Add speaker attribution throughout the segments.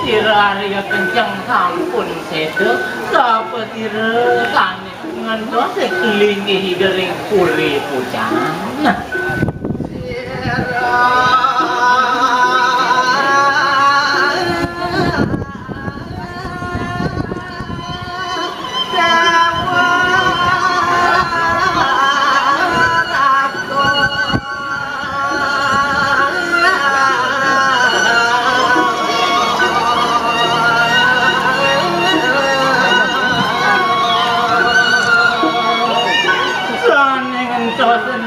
Speaker 1: Tirarya kencang sampun sedo seperti resane ngentos kelingi gering puri pucang.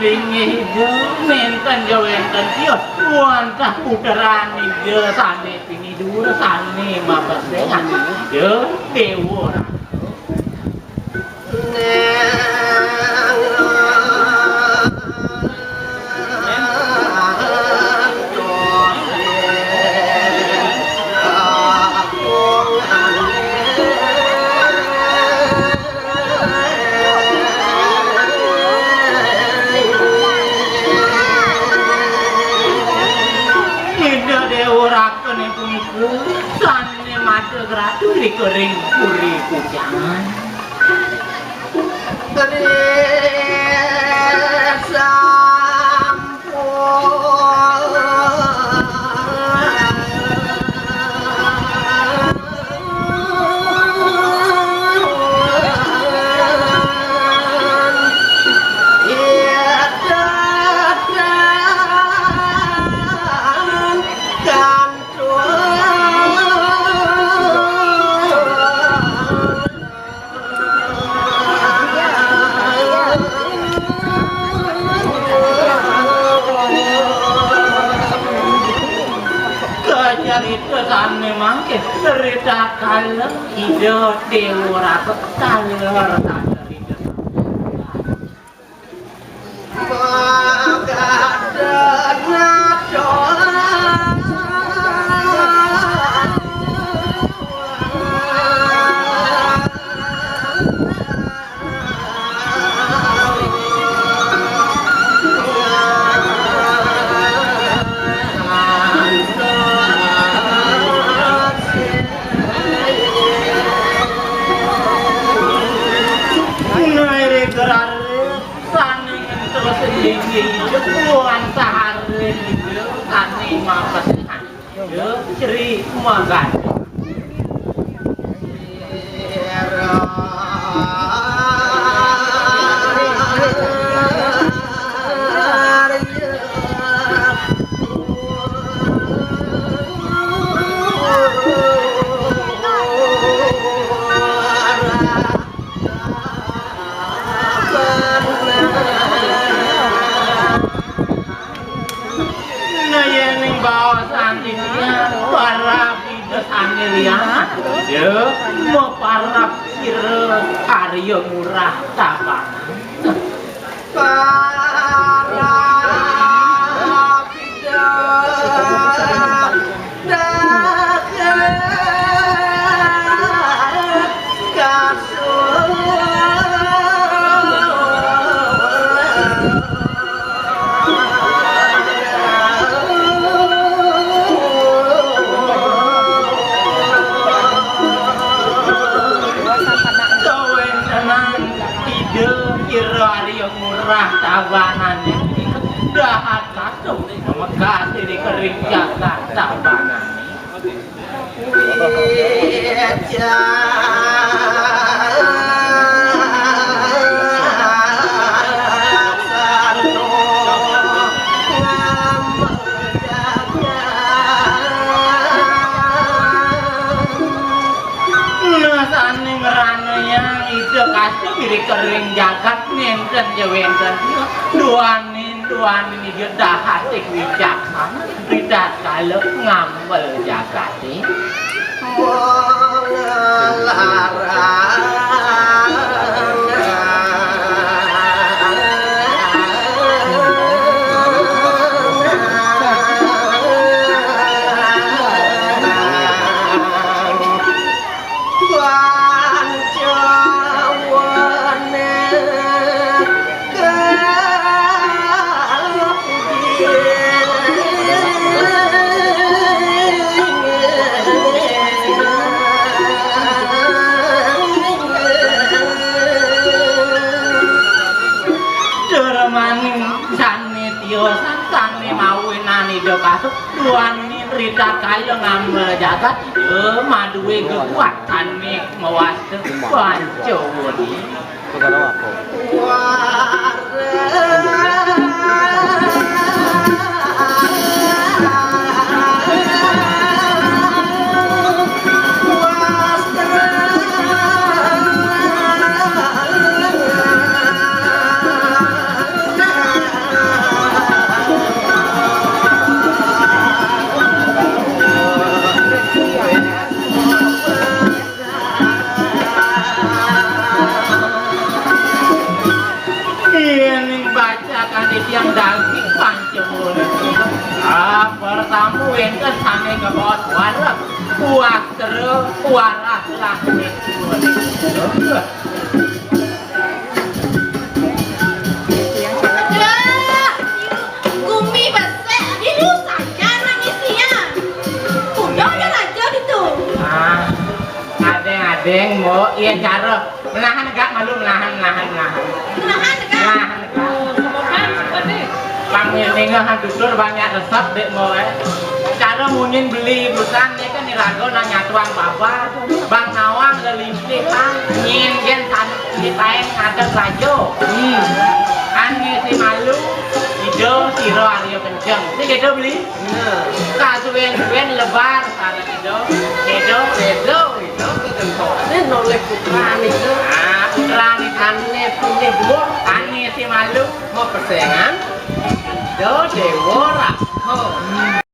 Speaker 1: Lingi menten jawenten kios wantah puterani ge sane pini dur sane mabas dengan ge dewa sanne mata graturi kering puri pujangan kesane mangke cerita kalem ide dewa kaler dari Ceri makan ya mau parap kira Arya murah tabanan parap tabanan ini dahat kacau memekat di kering jagat tabanan diri kering jagat nenten jawenten duanin iki dahate wijaksana tidak kalau ngambel jagate ijo kasuk tuan ni Rita kaya ngambil jagat maduwe kekuatan nih mawas tuan cowok ni yang daging pancemur pertamu yang kesane ke bawah warak puas terus waras lah
Speaker 2: Gumi besar ini saja nangisnya udah aja gitu
Speaker 1: adeng mau iya cara menahan gak malu menahan Panggiling handutur banyak resep dek moe. Cara mungkin beli bukan ni kan nirago nanya tuang baba, bang nawang lelimpih tang, nyin gen tan di taeng ada rajo. Ani si malu, ido siro Aryo kenceng. Si kedo beli? Kasuwen lebar sana kedo itu kegentok. Noleh putra itu. Putra ni aneh punya dua. Ani si malu mau persaingan. Đó đều quá ra